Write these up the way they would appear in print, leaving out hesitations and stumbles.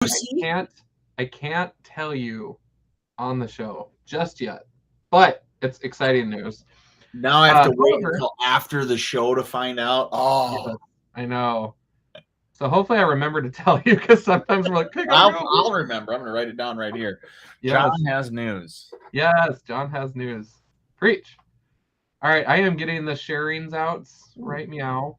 I can't tell you on the show just yet, but it's exciting news. Now I have to wait However, until after the show to find out. yes, Oh, I know. So hopefully I remember to tell you because sometimes we're like, hey, gotta go. I'll remember. I'm going to write it down right here. John Yes, has news. yes, John has news. Preach. All right, I am getting the sharings out right meow.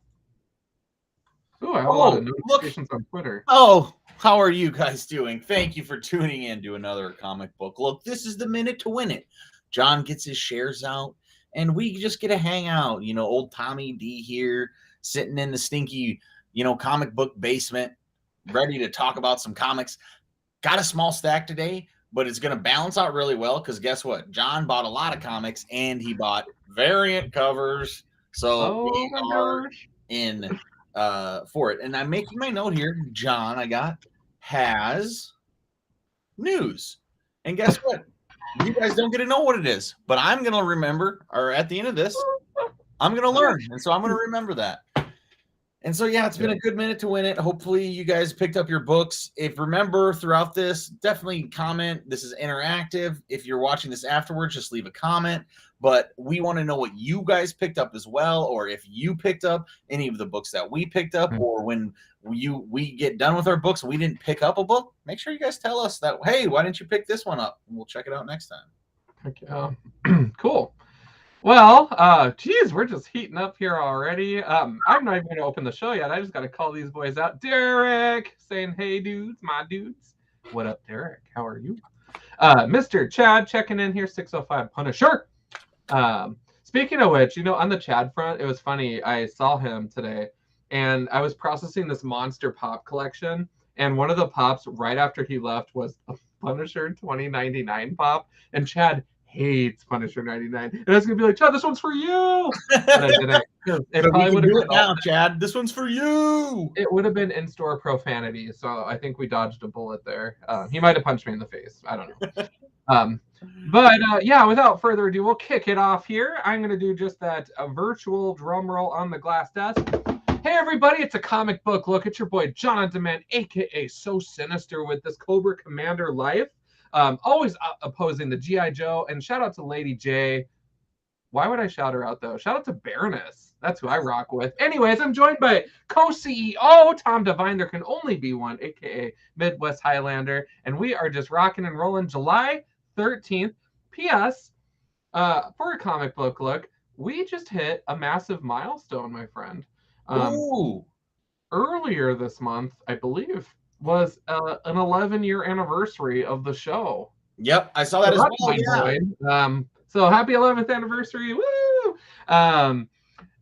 Ooh, I have a lot of Oh, look. notifications on Twitter. Oh, how are you guys doing? Thank you for tuning in to another comic book. Look, this is the minute to win it. John gets his shares out, and we just get to hang out. You know, old Tommy D here, sitting in the stinky, comic book basement, ready to talk about some comics. Got a small stack today, but it's going to balance out really well because guess what? John bought a lot of comics, and he bought variant covers. So Oh we my are gosh. in for it. And I'm making my note here. John, has news. And guess what? You guys don't get to know what it is, but I'm going to remember, or at the end of this, I'm going to learn. And so I'm going to remember that. And so, yeah, it's been a good minute to win it. Hopefully you guys picked up your books. If remember throughout this, definitely comment. This is interactive. If you're watching this afterwards, just leave a comment. But we want to know what you guys picked up as well, or if you picked up any of the books that we picked up, or when we get done with our books and we didn't pick up a book, make sure you guys tell us that, hey, why didn't you pick this one up? And we'll check it out next time. Okay. Cool. Well, geez, we're just heating up here already. I'm not even gonna open the show yet. I just gotta call these boys out. Derek saying, hey dudes, my dudes. What up, Derek? How are you? Mr. Chad checking in here, 605 Punisher. Speaking of which, on the Chad front, it was funny. I saw him today and I was processing this Monster Pop collection. And one of the pops right after he left was a Punisher 2099 pop. And Chad hates Punisher 99. And I was going to be like, Chad, this one's for you. But I didn't. It So probably would have do been it now, Chad. This one's for you. It would have been in-store profanity. So I think we dodged a bullet there. He might have punched me in the face. I don't know. But yeah, without further ado, we'll kick it off here. I'm going to do just that virtual drum roll on the glass desk. Hey, everybody, it's a comic book look. It's your boy, John on Demand, a.k.a. So Sinister with this Cobra Commander life. Always opposing the G.I. Joe. And shout out to Lady J. Why would I shout her out, though? Shout out to Baroness. That's who I rock with. Anyways, I'm joined by co-CEO Tom Devine. There can only be one, a.k.a. Midwest Highlander. And we are just rocking and rolling July 13th. P.S. For a comic book look, we just hit a massive milestone, my friend. Ooh. Earlier this month, I believe, was an 11-year anniversary of the show. Yep, I saw that as well. Yeah. So happy 11th anniversary! Woo!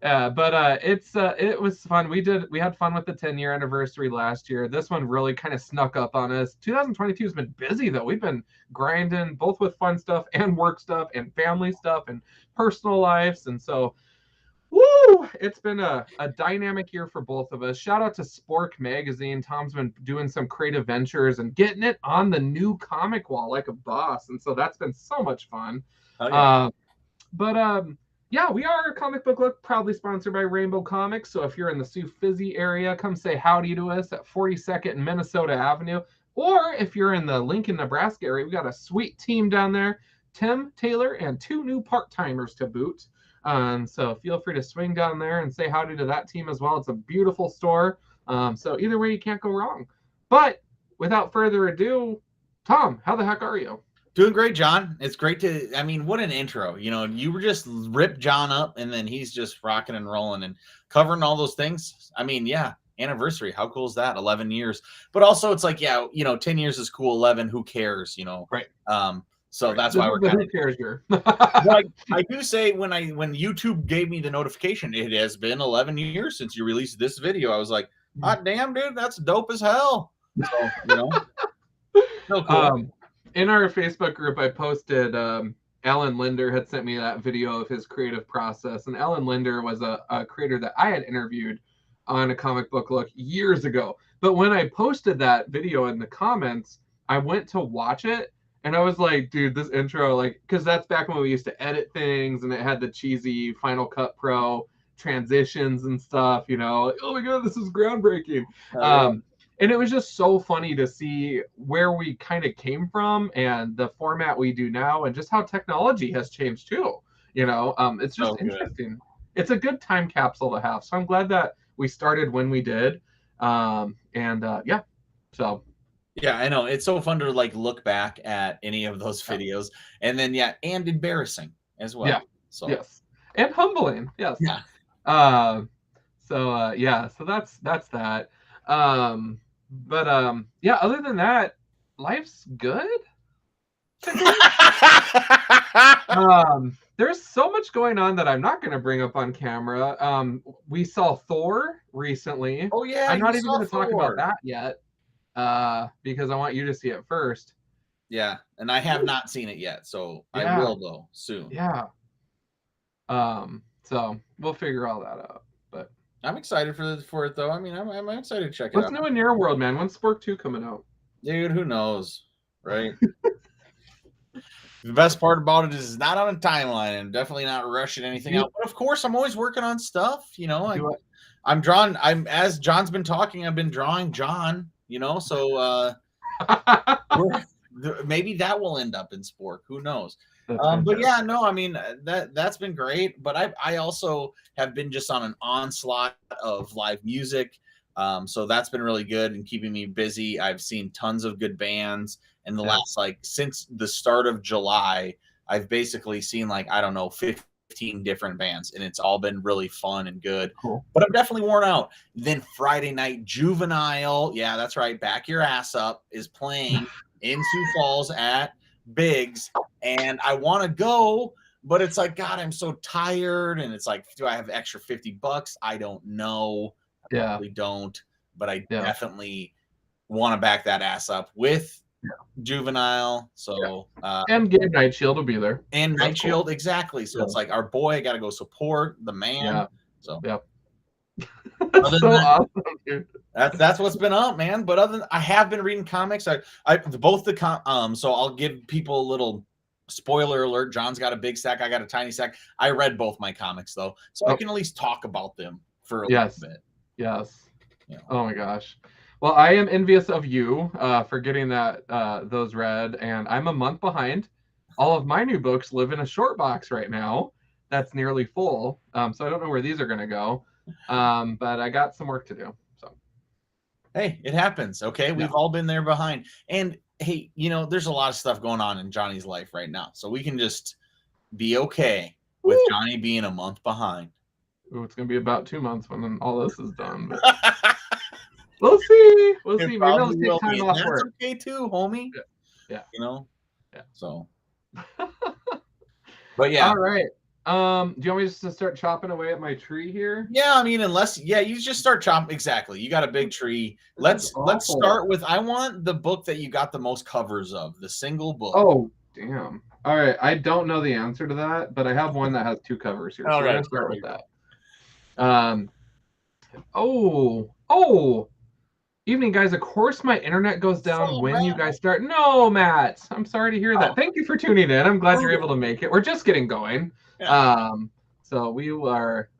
It was fun. We had fun with the 10-year anniversary last year. This one really kind of snuck up on us. 2022 has been busy though. We've been grinding both with fun stuff and work stuff and family stuff and personal lives. And so, woo! It's been a dynamic year for both of us. Shout out to Spork Magazine. Tom's been doing some creative ventures and getting it on the new comic wall like a boss. And so that's been so much fun. Oh, yeah. Yeah, we are a comic book look, proudly sponsored by Rainbow Comics. So if you're in the Sioux Fizzy area, come say howdy to us at 42nd and Minnesota Avenue. Or if you're in the Lincoln, Nebraska area, we got a sweet team down there, Tim Taylor and 2 new part-timers to boot. So feel free to swing down there and say howdy to that team as well. It's a beautiful store. So either way, you can't go wrong. But without further ado, Tom, how the heck are you? Doing great, John. It's great what an intro. You were just ripped John up and then he's just rocking and rolling and covering all those things. Yeah, anniversary. How cool is that? 11 years. But also it's like, 10 years is cool. 11, who cares, Right. So that's why we're kind of. Who cares here? I do say when YouTube gave me the notification, it has been 11 years since you released this video. I was like, hot damn, dude, that's dope as hell. So, so cool. In our Facebook group, I posted Alan Linder had sent me that video of his creative process. And Alan Linder was a creator that I had interviewed on a comic book look years ago. But when I posted that video in the comments, I went to watch it. And I was like, dude, this intro, because that's back when we used to edit things and it had the cheesy Final Cut Pro transitions and stuff, oh my God, this is groundbreaking. And it was just so funny to see where we kind of came from and the format we do now and just how technology has changed too. It's just interesting. It's a good time capsule to have. So I'm glad that we started when we did. Yeah. So yeah, I know. It's so fun to like look back at any of those videos and then and embarrassing as well. Yeah. So yes. And humbling. Yes. yeah. So that's that. Yeah, other than that, life's good. There's so much going on that I'm not going to bring up on camera. We saw Thor recently. Oh yeah, I'm not even going to talk about that yet, because I want you to see it first. Yeah, and I have not seen it yet, so I will though soon. Yeah. So we'll figure all that out. But I'm excited for it though. I mean, I'm excited to check it out. What's new in your world, man? When's Spork 2 coming out? Dude, who knows, right? The best part about it is it's not on a timeline and definitely not rushing anything out. But of course, I'm always working on stuff. I'm drawn. As John's been talking, I've been drawing John. So maybe that will end up in Spork. Who knows? But yeah, no, I mean that's been great. But I also have been just on an onslaught of live music. So that's been really good and keeping me busy. I've seen tons of good bands. In the last, since the start of July, I've basically seen 15 different bands, and it's all been really fun and good. Cool. But I'm definitely worn out. Then Friday night, Juvenile, yeah, that's right, Back Your Ass Up is playing in Sioux Falls at Biggs, and I want to go, but it's like, God, I'm so tired, and it's like, do I have extra $50? I don't know. I probably don't, but I definitely want to back that ass up with Juvenile. So and Gabe Nightshield will be there. And Nightshield, cool. Exactly. So it's like our boy got to go support the man. Yeah. So that's so awesome, dude. That's what's been up, man. But I have been reading comics. So I'll give people a little spoiler alert. John's got a big stack. I got a tiny stack. I read both my comics though, so I can at least talk about them for a little bit. Yes. Oh my gosh. Well, I am envious of you for getting those read, and I'm a month behind. All of my new books live in a short box right now that's nearly full, so I don't know where these are going to go, but I got some work to do. So, hey, it happens. Okay, we've all been there behind, and hey, there's a lot of stuff going on in Johnny's life right now, so we can just be okay with Johnny being a month behind. Ooh, it's going to be about 2 months when all this is done. But... We'll see. Maybe I'll take time off work. That's okay too, homie. Yeah. Yeah. So. But yeah. All right. Do you want me just to start chopping away at my tree here? Yeah, I mean, you just start chopping. Exactly. You got a big tree. Let's start with. I want the book that you got the most covers of, the single book. Oh, damn. All right. I don't know the answer to that, but I have one that has 2 covers here. So we're gonna start with that. Evening, guys. Of course, my internet goes down when you guys start. No, Matt. I'm sorry to hear that. Thank you for tuning in. I'm glad you're able to make it. We're just getting going. Yeah. So we are.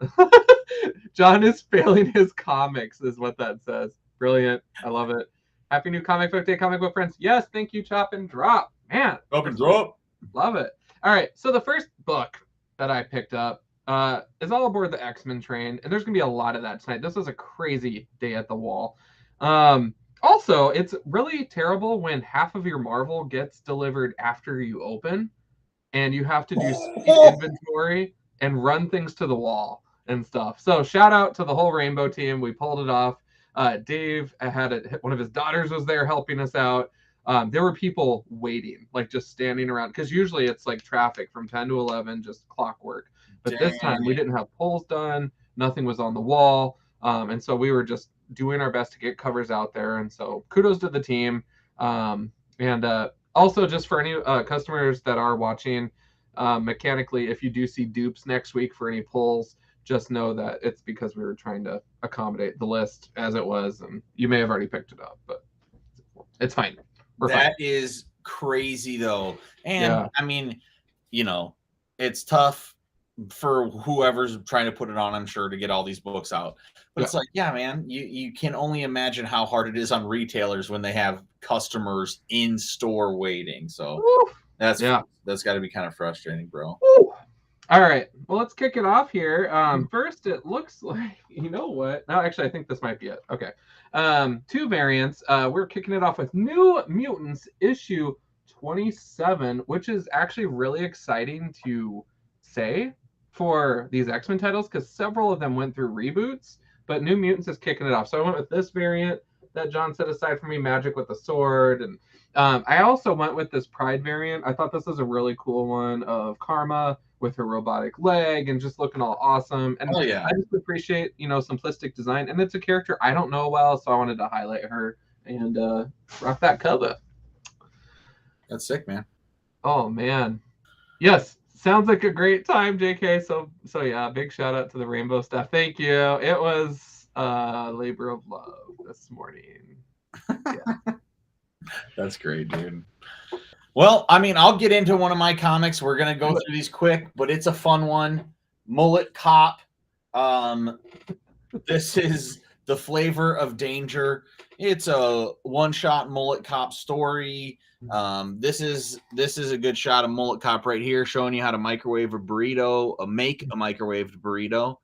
John is failing his comics, is what that says. Brilliant. I love it. Happy new comic book day, comic book friends. Yes, thank you, Chop and Drop. Man. Chop and Drop. Love it. All right. So the first book that I picked up is all aboard the X-Men train, and there's gonna be a lot of that tonight. This was a crazy day at the wall. Also, it's really terrible when half of your Marvel gets delivered after you open, and you have to do inventory and run things to the wall and stuff. So shout out to the whole Rainbow team. We pulled it off. Dave had one of his daughters was there helping us out. There were people waiting, just standing around, because usually it's like traffic from 10 to 11, just clockwork. But this time we didn't have polls done. Nothing was on the wall. And so we were just doing our best to get covers out there. And so kudos to the team. And also just for any customers that are watching, mechanically, if you do see dupes next week for any polls, just know that it's because we were trying to accommodate the list as it was. And you may have already picked it up, but it's fine. That is crazy though. And I mean, it's tough for whoever's trying to put it on, I'm sure, to get all these books out. But it's Yeah. like, yeah, man, you can only imagine how hard it is on retailers when they have customers in store waiting. So Woo. that's Yeah. got to be kind of frustrating, bro. Woo. All right. Well, let's kick it off here. First, it looks like, you know what? No, actually, I think this might be it. Okay. Two variants. We're kicking it off with New Mutants issue 27, which is actually really exciting to say for these X-Men titles because several of them went through reboots, but New Mutants is kicking it off. So I went with this variant that John set aside for me, Magic with the Sword. And I also went with this Pride variant. I thought this was a really cool one of Karma with her robotic leg and just looking all awesome. And Oh yeah, I just appreciate, simplistic design. And it's a character I don't know well, so I wanted to highlight her and rock that cover. that's sick, man. Oh man. Yes. Sounds like a great time, JK. So yeah, big shout out to the Rainbow Stuff. Thank you. It was labor of love this morning. Yeah. That's great, dude. Well, I mean, I'll get into one of my comics. We're gonna go through these quick, but it's a fun one. Mullet Cop. This is the flavor of danger. It's a one-shot Mullet Cop story. This is a good shot of Mullet Cop right here, showing you how to microwave a burrito, make a microwaved burrito.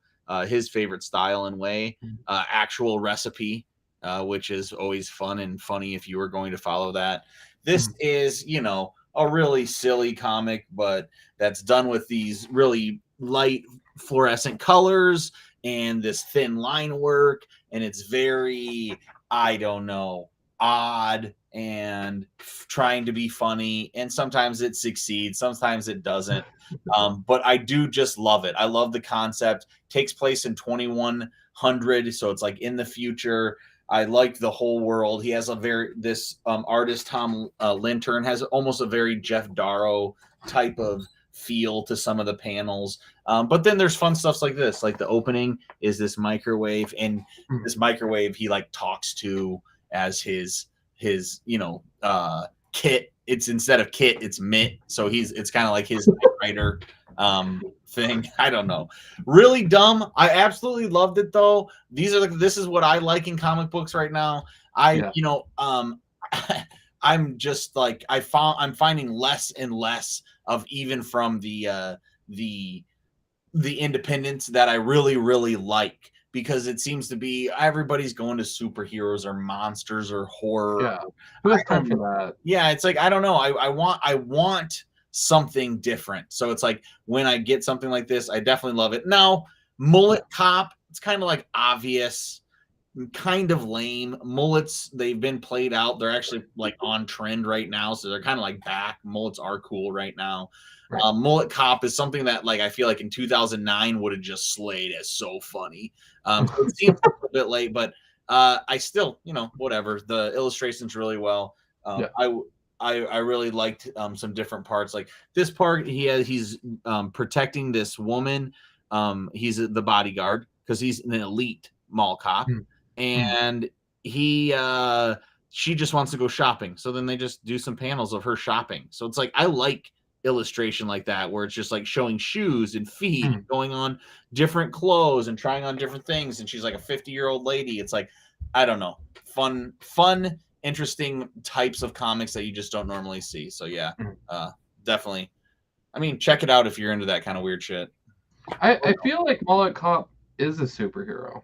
His favorite style and way. Actual recipe, which is always fun and funny if you were going to follow that. This is, a really silly comic, but that's done with these really light fluorescent colors and this thin line work. And it's very, I don't know, odd and trying to be funny. And sometimes it succeeds, sometimes it doesn't. But I do just love it. I love the concept. Takes place in 2100. So it's like in the future. I like the whole world. He has artist Tom Lintern has almost a very Jeff Darrow type of feel to some of the panels. But then there's fun stuff like this. Like the opening is this microwave, and this microwave he like talks to as his Kit. It's instead of Kit, it's Mitt. So it's kind of like his writer thing. I don't know. Really dumb. I absolutely loved it though. This is what I like in comic books right now. I'm just like I'm finding less and less of even from the independents that I really, really like, because it seems to be everybody's going to superheroes or monsters or horror. Yeah. Who has time for that? Yeah, it's like I don't know. I want something different. So it's like when I get something like this, I definitely love it. Now, Mullet Cop, it's kind of like obvious, kind of lame. Mullets, they've been played out. They're actually like on trend right now, so they're kind of like back. Mullets are cool right now. Right. Mullet Cop is something that like I feel like in 2009 would have just slayed as so funny. So it seems a little bit late, but I still, whatever. The illustration's really well. I really liked some different parts. Like this part, he's protecting this woman. He's the bodyguard because he's an elite mall cop, and she just wants to go shopping. So then they just do some panels of her shopping. So it's like I like illustration like that, where it's just like showing shoes and feet, and going on different clothes and trying on different things. And she's like a 50-year-old lady. It's like, I don't know, fun, interesting types of comics that you just don't normally see. So yeah, definitely. I mean, check it out if you're into that kind of weird shit. I feel like Mullet Cop is a superhero.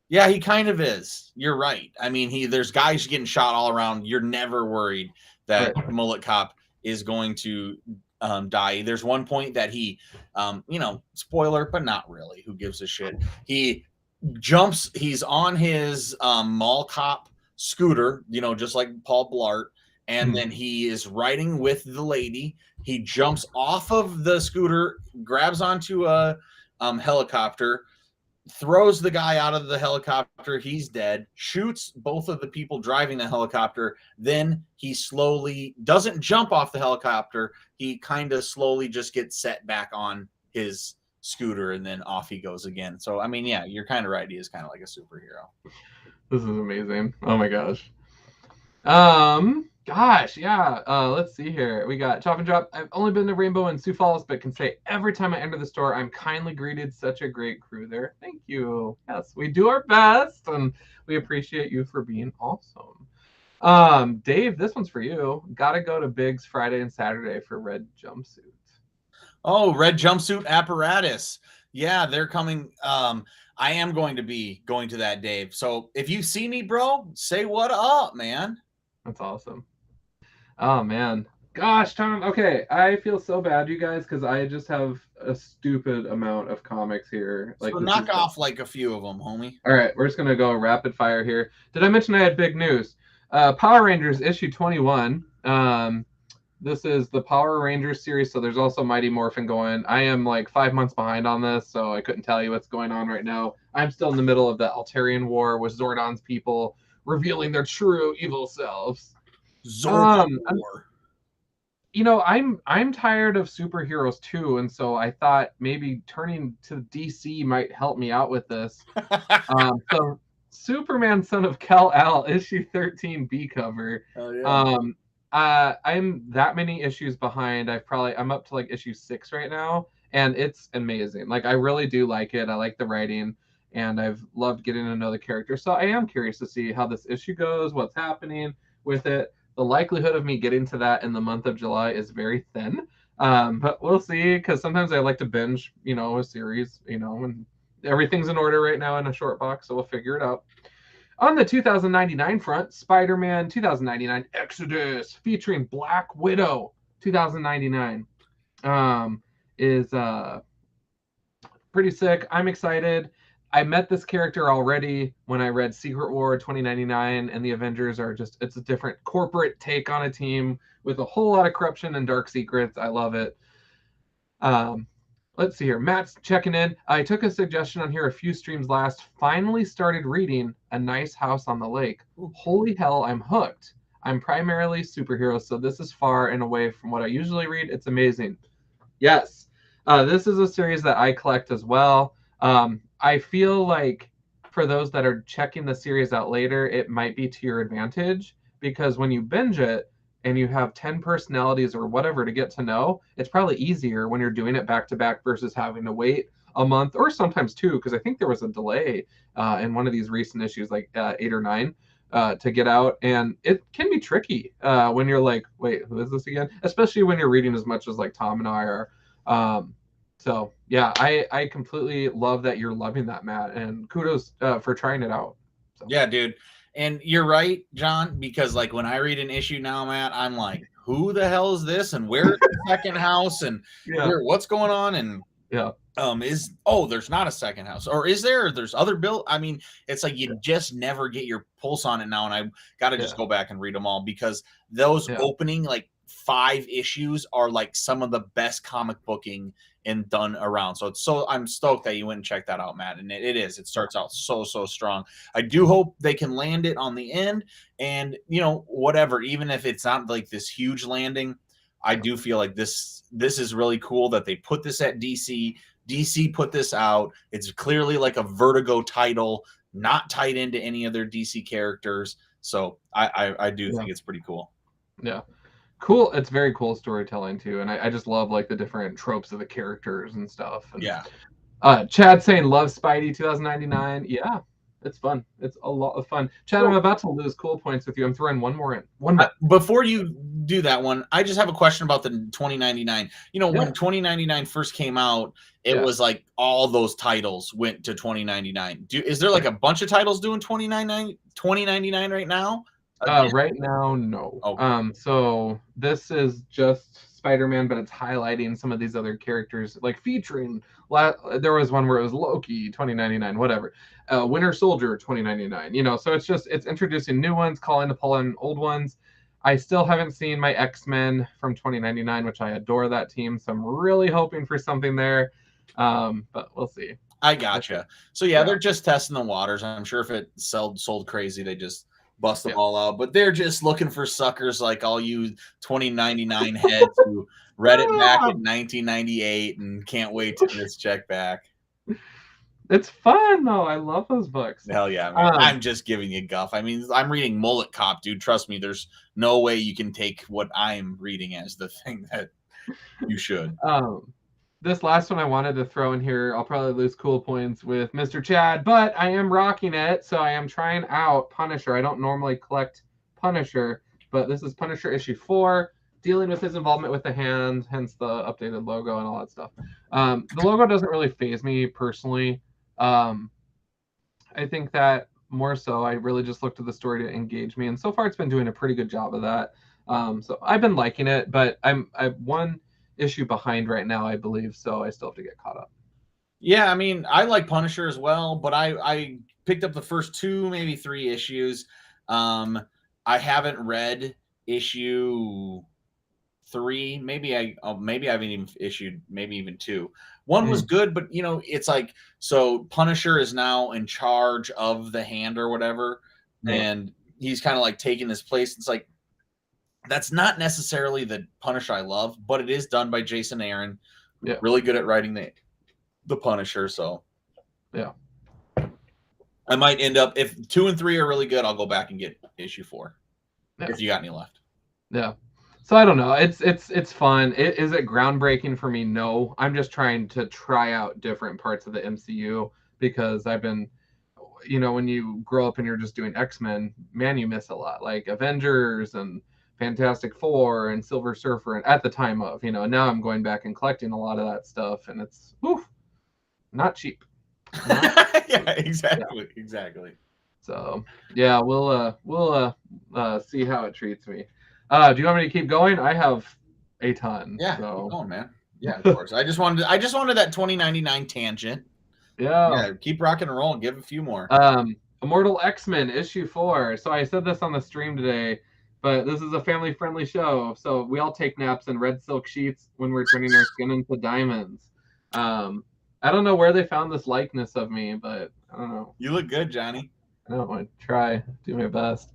Yeah, he kind of is. You're right. I mean, there's guys getting shot all around. You're never worried that Mullet Cop is going to die. There's one point that he, spoiler, but not really. Who gives a shit? He jumps. He's on his mall cop scooter, just like Paul Blart, and then he is riding with the lady. He jumps off of the scooter, grabs onto a helicopter, throws the guy out of the helicopter. He's dead. Shoots both of the people driving the helicopter. Then he slowly doesn't jump off the helicopter. He kind of slowly just gets set back on his scooter, and then off he goes again. So I mean, yeah, you're kind of right. He is kind of like a superhero. This is amazing. Oh my gosh. Gosh, yeah. Let's see here. We got Chop and Drop. I've only been to Rainbow and Sioux Falls, but can say every time I enter the store, I'm kindly greeted. Such a great crew there. Thank you. Yes, we do our best, and we appreciate you for being awesome. Dave, this one's for you. Gotta go to Biggs Friday and Saturday for red jumpsuit. Oh, red jumpsuit apparatus. Yeah, they're coming. I am going to be going to that, Dave. So if you see me, bro, say what up, man. That's awesome. Oh man. Gosh, Tom. Okay, I feel so bad, you guys, because I just have a stupid amount of comics here. So knock off like a few of them, homie. All right, we're just gonna go rapid fire here. Did I mention I had big news? Power Rangers issue 21. This is the Power Rangers series, so there's also Mighty Morphin going. I am like 5 months behind on this, so I couldn't tell you what's going on right now. I'm still in the middle of the Altarian War with Zordon's people revealing their true evil selves. Zordon War. You know, I'm tired of superheroes too, and so I thought maybe turning to DC might help me out with this. So Superman Son of Kal-El issue 13 B cover. Oh, yeah. I'm that many issues behind. I'm up to like issue 6 right now, and it's amazing. Like I really do like it. I like the writing, and I've loved getting to know the character. So I am curious to see how this issue goes, what's happening with it. The likelihood of me getting to that in the month of July is very thin. But we'll see, because sometimes I like to binge, a series, and everything's in order right now in a short box, so we'll figure it out. On the 2099 front, Spider-Man 2099 Exodus featuring Black Widow 2099 is pretty sick. I'm excited. I met this character already when I read Secret War 2099, and the Avengers are it's a different corporate take on a team with a whole lot of corruption and dark secrets. I love it. Let's see here. Matt's checking in. I took a suggestion on here a few streams last. Finally started reading A Nice House on the Lake. Holy hell, I'm hooked. I'm primarily superheroes, so this is far and away from what I usually read. It's amazing. Yes. This is a series that I collect as well. I feel like for those that are checking the series out later, it might be to your advantage, because when you binge it and you have 10 personalities or whatever to get to know, it's probably easier when you're doing it back to back versus having to wait a month or sometimes 2, because I think there was a delay in one of these recent issues, like 8 or 9, to get out. And it can be tricky when you're like, wait, who is this again? Especially when you're reading as much as like Tom and I are. So yeah, I completely love that you're loving that, Matt, and kudos for trying it out. So. Yeah, dude. And you're right, John, because like when I read an issue now, Matt, I'm like, who the hell is this? And where's the second house? And what's going on? And there's not a second house, or is there? There's other built. I mean, it's like you just never get your pulse on it now, and I got to just go back and read them all, because those opening like 5 issues are like some of the best comic booking and done around. So I'm stoked that you went and checked that out, Matt. And it starts out so strong. I do hope they can land it on the end, and whatever, even if it's not like this huge landing, I do feel like this is really cool that they put this at DC. DC put this out. It's clearly like a Vertigo title, not tied into any other DC characters. So I do think it's pretty cool. Yeah. Cool. It's very cool storytelling too, and I just love like the different tropes of the characters and stuff. And, Chad saying love Spidey 2099. Yeah, it's fun. It's a lot of fun. Chad, I'm about to lose cool points with you. I'm throwing one more in. Before you do that one, I just have a question about the 2099. When 2099 first came out, it was like all those titles went to 2099. Is there like a bunch of titles doing 2099 right now? Right now, no. Okay. So this is just Spider-Man, but it's highlighting some of these other characters, like featuring. There was one where it was Loki 2099, whatever. Winter Soldier 2099. So it's introducing new ones, calling to pull in old ones. I still haven't seen my X-Men from 2099, which I adore that team. So I'm really hoping for something there. But we'll see. I gotcha. So they're just testing the waters. I'm sure if it sold crazy, they just bust them all out, but they're just looking for suckers like all you 2099 heads who read it back in 1998 and can't wait to just check back. It's fun though. I love those books. Hell yeah, man. I'm just giving you guff. I mean, I'm reading Mullet Cop, dude. Trust me, there's no way you can take what I'm reading as the thing that you should. This last one I wanted to throw in here, I'll probably lose cool points with Mr. Chad, but I am rocking it, so I am trying out Punisher. I don't normally collect Punisher, but this is Punisher issue 4, dealing with his involvement with the Hand, hence the updated logo and all that stuff. The logo doesn't really faze me personally. I think that more so, I really just looked at the story to engage me, and so far it's been doing a pretty good job of that. So I've been liking it, but I'm one issue behind right now, I believe, so I still have to get caught up. Yeah, I mean, I like Punisher as well, but I picked up the first 2, maybe 3 issues. I haven't read issue 3. Maybe I haven't even issued maybe even 2. 1 was good, but you know, it's like, so Punisher is now in charge of the Hand or whatever, and he's kind of like taking this place. It's like, that's not necessarily the Punisher I love, but it is done by Jason Aaron. Yeah. Really good at writing the Punisher. So yeah, I might end up, if 2 and 3 are really good, I'll go back and get issue 4. Yeah. If you got any left. Yeah. So I don't know. It's fun. Is it groundbreaking for me? No. I'm just trying to try out different parts of the MCU because I've been, you know, when you grow up and you're just doing X-Men, man, you miss a lot. Like Avengers and Fantastic Four and Silver Surfer, and at the time of, you know, and now I'm going back and collecting a lot of that stuff, and it's not cheap. Yeah, exactly. So yeah, we'll see how it treats me. Do you want me to keep going? I have a ton. Yeah, so. keep going, man. Yeah, of course. I just wanted that 2099 tangent. Yeah, keep rocking and roll. Give a few more. Immortal X-Men issue 4. So I said this on the stream today, but this is a family-friendly show. So we all take naps in red silk sheets when we're turning our skin into diamonds. I don't know where they found this likeness of me, but I don't know. You look good, Johnny. I don't want to try, do my best.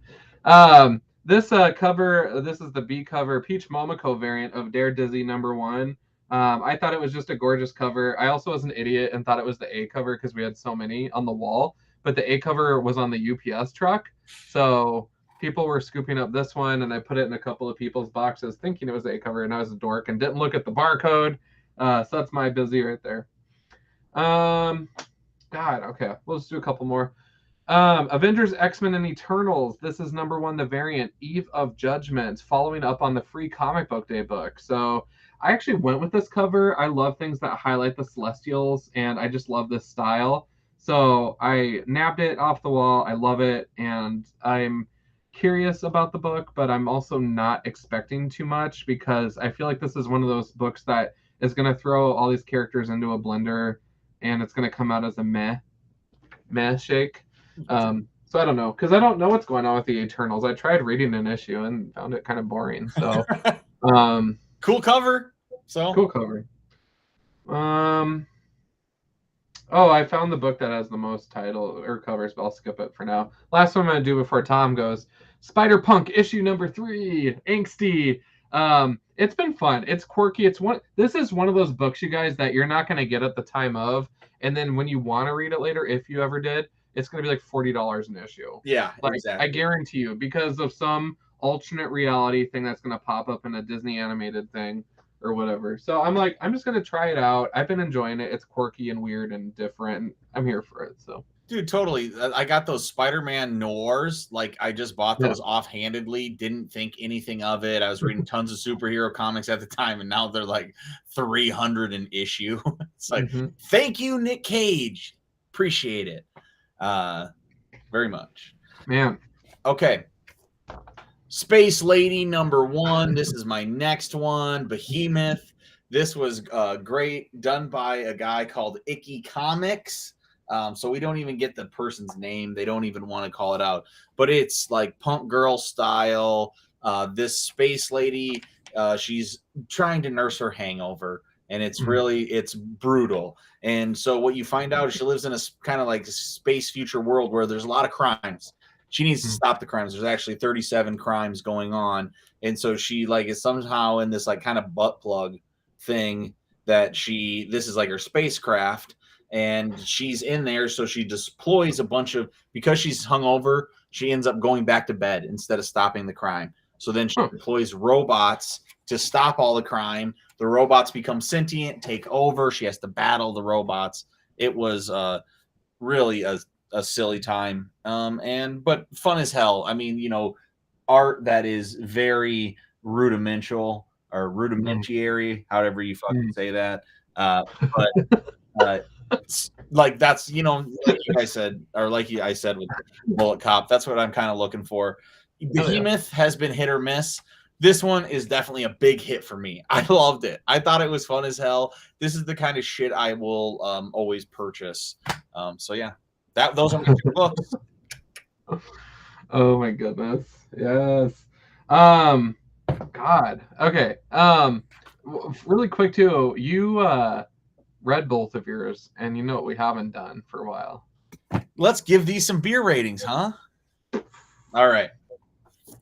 This cover, this is the B cover, Peach Momoko variant of Dare Dizzy #1. I thought it was just a gorgeous cover. I also was an idiot and thought it was the A cover because we had so many on the wall, but the A cover was on the UPS truck. So people were scooping up this one, and I put it in a couple of people's boxes thinking it was the A cover, and I was a dork and didn't look at the barcode. So that's my busy right there. God, okay, we'll just do a couple more. Avengers, X-Men, and Eternals. This is #1, the variant, Eve of Judgment, following up on the free comic book day book. So I actually went with this cover. I love things that highlight the Celestials, and I just love this style. So I nabbed it off the wall. I love it, and I'm curious about the book, but I'm also not expecting too much because I feel like this is one of those books that is going to throw all these characters into a blender, and it's going to come out as a meh shake. So I don't know, because I don't know what's going on with the Eternals. I tried reading an issue and found it kind of boring. So cool cover. So cool cover. Oh, I found the book that has the most title or covers, but I'll skip it for now. Last one I'm gonna do before Tom goes. Spider-Punk issue #3, Angsty. It's been fun. It's quirky. This is one of those books, you guys, that you're not gonna get at the time of, and then when you want to read it later, if you ever did, it's gonna be like $40 an issue. Yeah, like, exactly. I guarantee you, because of some alternate reality thing that's gonna pop up in a Disney animated thing or whatever. So I'm like, I'm just gonna try it out. I've been enjoying it. It's quirky and weird and different. I'm here for it. So dude, totally. I got those Spider-Man noirs. Like, I just bought those offhandedly, didn't think anything of it. I was reading tons of superhero comics at the time, and now they're like 300 an issue. It's like, thank you, Nick Cage. Appreciate it very much. Man. Okay. Space Lady #1. This is my next one. Behemoth. This was great, done by a guy called Icky Comics. So we don't even get the person's name. They don't even want to call it out. But it's like punk girl style. This space lady, she's trying to nurse her hangover. And it's really, it's brutal. And so what you find out is she lives in a kind of like space future world where there's a lot of crimes. She needs to stop the crimes. There's actually 37 crimes going on. And so she like is somehow in this like kind of butt plug thing that this is like her spacecraft. and she's in there. So she deploys a bunch of, because she's hungover, she ends up going back to bed instead of stopping the crime. So then she deploys robots to stop all the crime. The robots become sentient, take over. She has to battle the robots. It was really a silly time, but fun as hell. I mean, art that is very rudimental or rudimentary, however you fucking say that. But like that's like you guys said, or like I said with Bullet Cop, that's what I'm kind of looking for. Behemoth has been hit or miss. This one is definitely a big hit for me. I loved it. I thought it was fun as hell. This is the kind of shit I will always purchase. So yeah, those are my 2 books. Oh my goodness. Yes. God. Okay. Really quick too. You read both of yours, and you know what we haven't done for a while. Let's give these some beer ratings, huh? All right.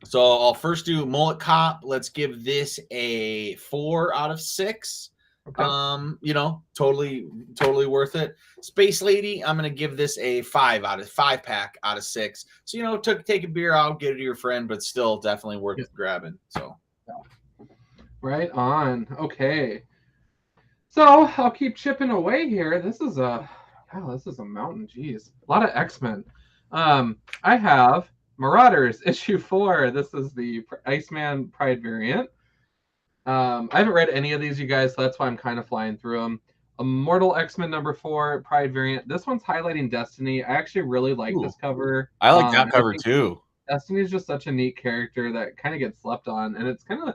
So I'll first do Mullet Cop. Let's give this a 4 out of 6. Okay. Totally worth it. Space Lady, I'm gonna give this a 5 pack out of 6. So take a beer out, get it to your friend, but still definitely worth grabbing. So right on. Okay. So I'll keep chipping away here. This is a mountain. Jeez, a lot of X-Men. I have Marauders issue 4. This is the Iceman Pride variant. I haven't read any of these, you guys, so that's why I'm kind of flying through them. Immortal X-Men number 4 Pride variant. This one's highlighting Destiny. I actually really like this cover. I like that cover too. Destiny is just such a neat character that kind of gets slept on, and it's kind of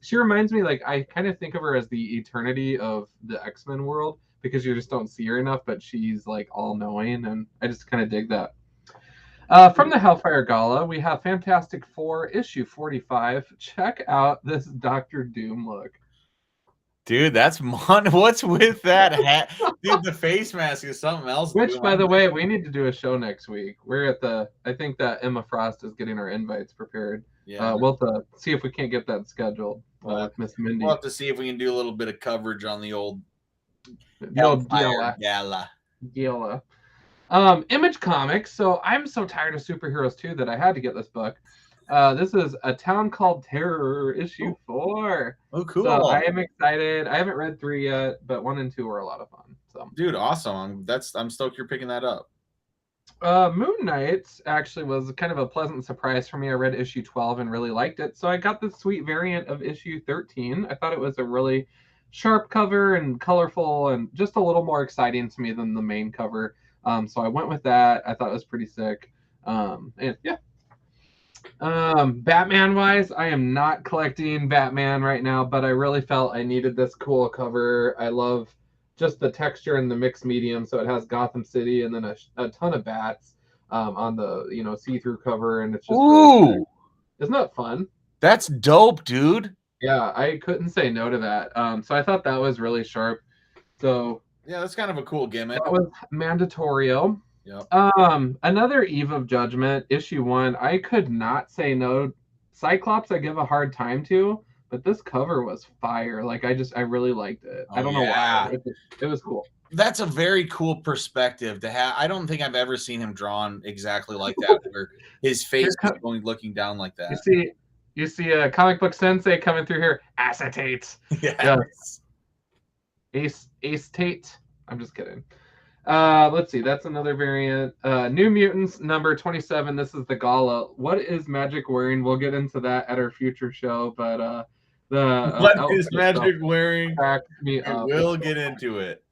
she reminds me, like, I kind of think of her as the Eternity of the X-Men world, because you just don't see her enough, but she's like all knowing, and I just kind of dig that. From the Hellfire Gala, we have Fantastic Four issue 45. Check out this Doctor Doom look. Dude, that's what's with that hat? Dude, the face mask is something else. Which, by the way, we need to do a show next week. We're at I think that Emma Frost is getting our invites prepared. Yeah. We'll have to see if we can't get that scheduled with Miss Mindy. We'll have to see if we can do a little bit of coverage on the old Gala. Gala. Image Comics. So I'm so tired of superheroes too that I had to get this book. This is A Town Called Terror, issue 4. Oh, cool. So I am excited. I haven't read 3 yet, but 1 and 2 were a lot of fun. So, dude, awesome. I'm stoked you're picking that up. Moon Knight actually was kind of a pleasant surprise for me. I read issue 12 and really liked it. So I got this sweet variant of issue 13. I thought it was a really sharp cover and colorful and just a little more exciting to me than the main cover. So I went with that. I thought it was pretty sick. And yeah. Batman wise, I am not collecting Batman right now, but I really felt I needed this cool cover. I love just the texture and the mixed medium. So it has Gotham City and then a ton of bats on the see-through cover, and it's just really, isn't that fun? That's dope, dude. Yeah, I couldn't say no to that. So I thought that was really sharp. So yeah, that's kind of a cool gimmick. That was Mandatorio. Yep. Another Eve of Judgment, issue 1. I could not say no. Cyclops I give a hard time to, but this cover was fire. Like I really liked it. I don't know why. It was cool. That's a very cool perspective to have. I don't think I've ever seen him drawn exactly like that, where his face is looking down like that. You see a comic book sensei coming through here. Acetate. Yes. Acetate. I'm just kidding. Let's see. That's another variant. New Mutants number 27. This is the Gala. What is Magic wearing? We'll get into that at our future show. But what is Magic wearing? Me up. We'll get into it.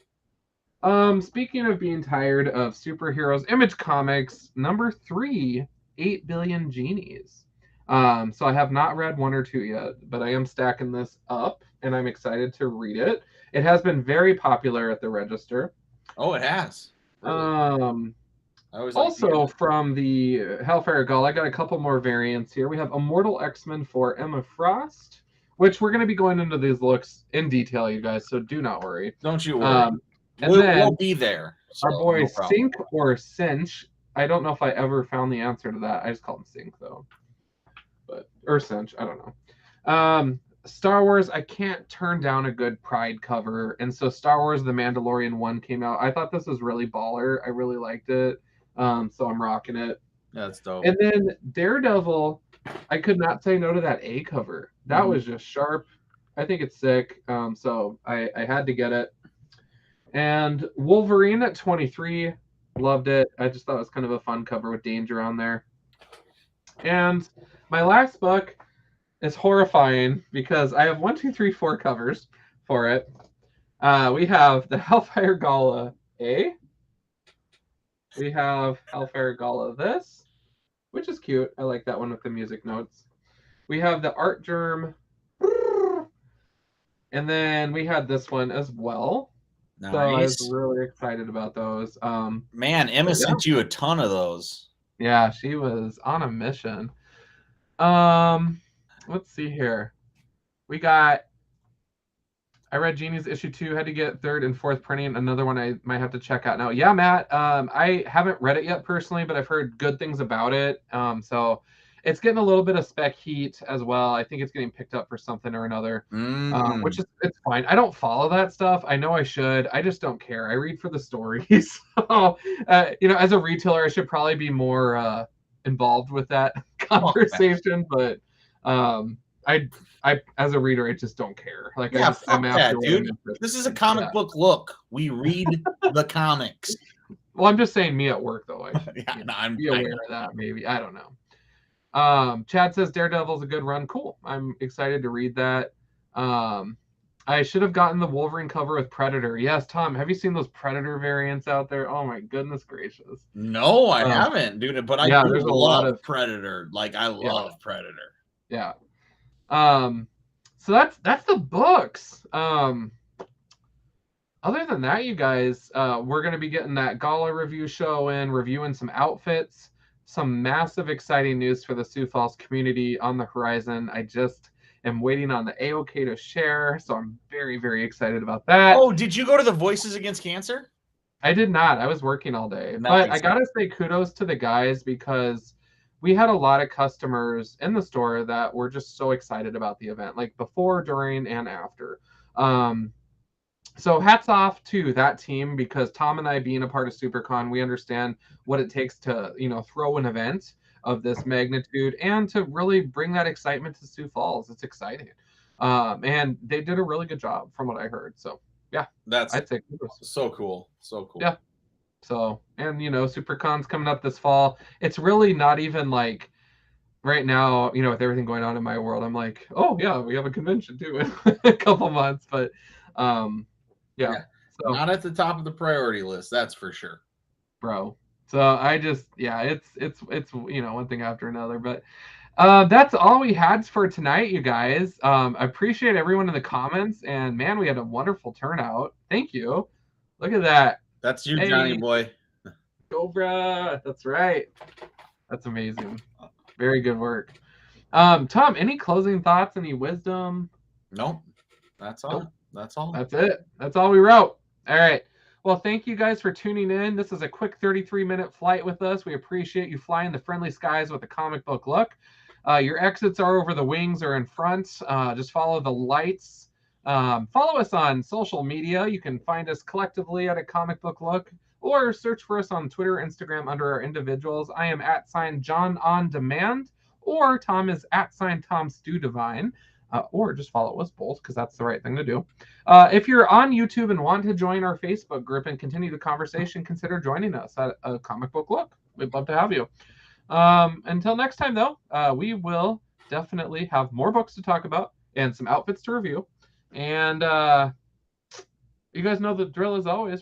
Speaking of being tired of superheroes, Image Comics number 3, 8 Billion Genies. So I have not read 1 or 2 yet, but I am stacking this up, and I'm excited to read it. It has been very popular at the Register. Oh, it has. Really? Also from the Hellfire Gala, I got a couple more variants here. We have Immortal X-Men for Emma Frost, which we're going to be going into these looks in detail, you guys, so do not worry. Don't you worry. And we'll be there. So our boy Synch or Cinch. I don't know if I ever found the answer to that. I just call him Synch, though. Or Cinch, I don't know. Star Wars, I can't turn down a good Pride cover. And so Star Wars The Mandalorian 1 came out. I thought this was really baller. I really liked it. So I'm rocking it. Yeah, that's dope. And then Daredevil, I could not say no to that A cover. That was just sharp. I think it's sick. So I had to get it. And Wolverine at 23, loved it. I just thought it was kind of a fun cover with Danger on there. And my last book is horrifying because I have 1, 2, 3, 4 covers for it. We have the Hellfire Gala A. We have Hellfire Gala this, which is cute. I like that one with the music notes. We have the Art Germ. And then we had this one as well. Nice. So I was really excited about those. Man, Emma sent you a ton of those. Yeah, she was on a mission. Let's see here. I read Genie's issue 2, had to get 3rd and 4th printing. Another one I might have to check out now. Yeah, Matt. I haven't read it yet personally, but I've heard good things about it. So it's getting a little bit of spec heat as well. I think it's getting picked up for something or another, which is it's fine. I don't follow that stuff. I know I should. I just don't care. I read for the stories. So, as a retailer, I should probably be more involved with that conversation. But I as a reader, I just don't care. Like, yeah, I'm that, dude. This is a comic book look. We read the comics. Well, I'm just saying, me at work though. I should I'm be aware of that. Maybe I don't know. Chad says Daredevil's a good run. Cool. I'm excited to read that. I should have gotten the Wolverine cover with Predator. Yes, Tom. Have you seen those Predator variants out there? Oh my goodness gracious. No, I haven't, dude. But I do love Predator. Like I love Predator. Yeah. So that's the books. Other than that, you guys, we're going to be getting that gala review show in, reviewing some outfits, some massive exciting news for the Sioux Falls community on the horizon. I just am waiting on the AOK to share, so I'm very, very excited about that. Oh, did you go to the Voices Against Cancer? I did not. I was working all day. Nice. But I got to say kudos to the guys because we had a lot of customers in the store that were just so excited about the event, like before, during, and after. So hats off to that team because Tom and I, being a part of SuperCon, we understand what it takes to, throw an event of this magnitude and to really bring that excitement to Sioux Falls. It's exciting. And they did a really good job from what I heard. So yeah, I'd say so cool. So cool. Yeah. So, and SuperCon's coming up this fall. It's really not even like right now, with everything going on in my world, I'm like, oh yeah, we have a convention too in a couple months. But yeah. So not at the top of the priority list, that's for sure. Bro. So I just, it's one thing after another. But that's all we had for tonight, you guys. I appreciate everyone in the comments, and man, we had a wonderful turnout. Thank you. Look at that. That's you, Johnny boy. Cobra. That's right. That's amazing. Very good work. Tom, any closing thoughts? Any wisdom? Nope. That's all. Nope. That's all. That's it. That's all we wrote. All right. Well, thank you guys for tuning in. This is a quick 33-minute flight with us. We appreciate you flying the friendly skies with a comic book look. Your exits are over the wings or in front. Just follow the lights. Follow us on social media. You can find us collectively at a comic book look, or search for us on Twitter, Instagram under our individuals. I am @John on Demand, or Tom is @Tom Stu Divine, or just follow us both because that's the right thing to do. If you're on YouTube and want to join our Facebook group and continue the conversation, consider joining us at a comic book look. We'd love to have you. Until next time, though, we will definitely have more books to talk about and some outfits to review. And you guys know the drill as always.